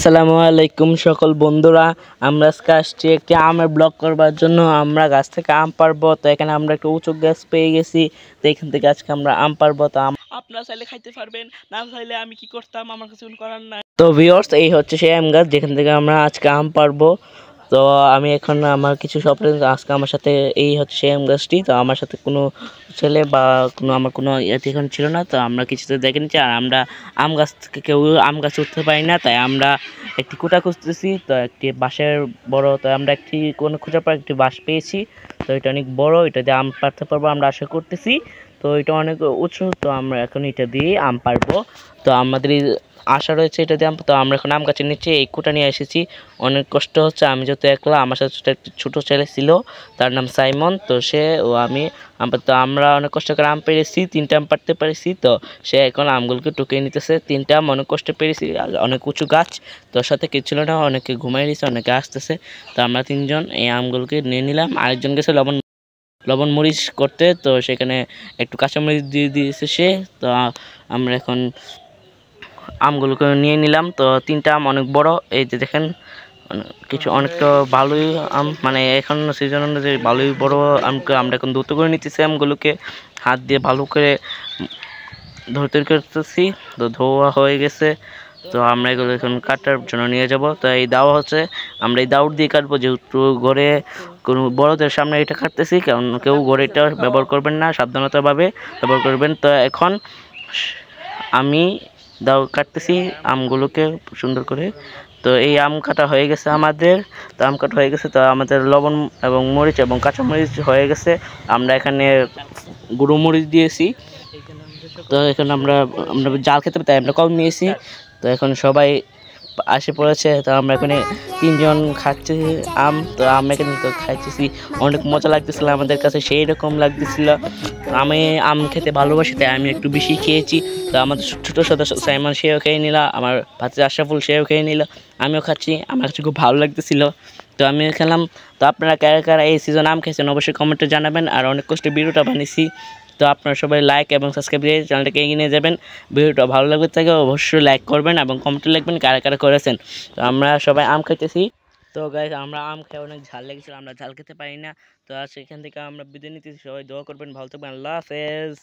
আসসালামু আলাইকুম সকল বন্ধুরা। আমরা আজকে আসছি একটি আমের ব্লগ করবার জন্য। আমরা গাছ থেকে আম পারবো, তো এখানে আমরা একটা উঁচু গাছ পেয়ে গেছি। তো এখান থেকে আজকে আমরা আম পারবো। তো আপনারা চাইলে খাইতে পারবেন, না চাইলে আমি কি করতাম, আমার কিছু করার নাই। তো ভিউয়ার্স, এই হচ্ছে সেই আম গাছ যেখান থেকে আমরা আজকে আম পারবো। তো আমি এখন আমার কিছু ফ্রেন্ড আজকে আমার সাথে, এই হচ্ছে সেই আম গাছটি। তো আমার সাথে কোনো ছেলে বা আমার কোনো এখন ছিল না, তো আমরা কিছুতে দেখেনি। আর আমরা আম গাছ থেকে কেউ আম গাছ উঠতে পারি না, তাই আমরা একটি কুটা খুঁজতেছি। তো একটি বাঁশের বড়, তো আমরা একটি কোনো খোঁজার পর একটি বাঁশ পেয়েছি। তো এটা অনেক বড়, এটা দিয়ে আম পাড়তে পারবো আমরা আশা করতেছি। তো এটা অনেক উঁচু, তো আমরা এখন এটা দিয়ে আম পারবো। তো আমাদের আশা রয়েছে এটা দিয়ে আম। তো আমরা এখন আম গাছের নিচে এই কুটা নিয়ে এসেছি। অনেক কষ্ট হচ্ছে, আমি যেহেতু একলা, আমার সাথে একটি ছোটো ছেলে ছিল, তার নাম সাইমন। তো সে ও আমি, তো আমরা অনেক কষ্ট করে আম পেরেছি, 3টা আম পাড়তে পেরেছি। তো সে এখন আমগুলোকে টুকিয়ে নিতেছে। 3টা আম অনেক কষ্টে পেরেছি, অনেক উঁচু গাছ। তোর সাথে কিছু ছিল না, অনেকে ঘুমাই দিয়েছে, অনেকে আসতেছে। তো আমরা 3জন এই আমগুলোকে নিয়ে নিলাম। আরেকজন গেছে লবণ লবণ মরিচ করতে, তো সেখানে একটু কাঁচামরিচ দিয়ে দিয়েছে সে। তো আমরা এখন আমগুলোকে নিয়ে নিলাম। তো 3টা আম অনেক বড়, এই যে দেখেন, কিছু অনেকটা ভালোই আম, মানে এখন সিজন অনুযায়ী ভালোই বড় আমকে আমরা এখন দ্রুত করে নিতেছি। আমগুলোকে হাত দিয়ে ভালো করে ধরতে করতেছি। তো ধোয়া হয়ে গেছে। তো আমরা এগুলো এখন কাটার জন্য নিয়ে যাব। তো এই দাও হচ্ছে, আমরা এই দাউট দিয়ে কাটবো, যেহেতু ঘরে কোনো বড়দের সামনে এটা কাটতেছি, কারণ কেউ ঘরে এটা ব্যবহার করবেন না, সাবধানতাভাবে ব্যবহার করবেন। তো এখন আমি দাও কাটতেছি আমগুলোকে সুন্দর করে। তো এই আম কাটা হয়ে গেছে আমাদের। তো আম কাটা হয়ে গেছে, তো আমাদের লবণ এবং মরিচ এবং কাঁচামরিচ হয়ে গেছে। আমরা এখানে গুঁড়ো মরিচ দিয়েছি। তো এখানে আমরা আমরা জাল খেতে, তাই আমরা কম নিয়েছি। তো এখন সবাই আসে পড়েছে। তো আমরা এখানে 3জন খাচ্ছি আম। তো আম এখানে তো খাইতেছি, অনেক মজা লাগতেছিল আমাদের কাছে, সেই রকম লাগতেছিল। আমি আম খেতে ভালোবাসি, তাই আমি একটু বেশি খেয়েছি। তো আমাদের ছোটো সদস্য সাইমন সেও খেয়ে নিল, আমার ভাতিজা আশরাফুল সেও খেয়ে নিল, আমিও খাচ্ছি, আমার কাছে খুব ভালো লাগতেছিল। তো আমিও খেলাম। তো আপনারা কারা কারা এই সিজন আম খেয়েছেন অবশ্যই কমেন্টে জানাবেন। আর অনেক কষ্টে ভিডিওটা বানিয়েছি। তো আপনারা সবাই লাইক এবং সাবস্ক্রাইব দিয়ে চ্যানেলটাকে এগিয়ে নিয়ে যাবেন। ভিডিওটা ভালো লাগবে থাকে অবশ্যই লাইক করবেন এবং কমেন্টে লিখবেন কারা কারা করেছেন। তো আমরা সবাই আম খাইতেছি। তো গাইস, আমরা আম খেয়ে অনেক ঝাল লেগেছিল, আমরা ঝাল খেতে পারি না। তো সেখান থেকে আমরা বিদায় নিতেছি। সবাই দোয়া করবেন, ভালো থাকবেন, আল্লাহ হাফেজ।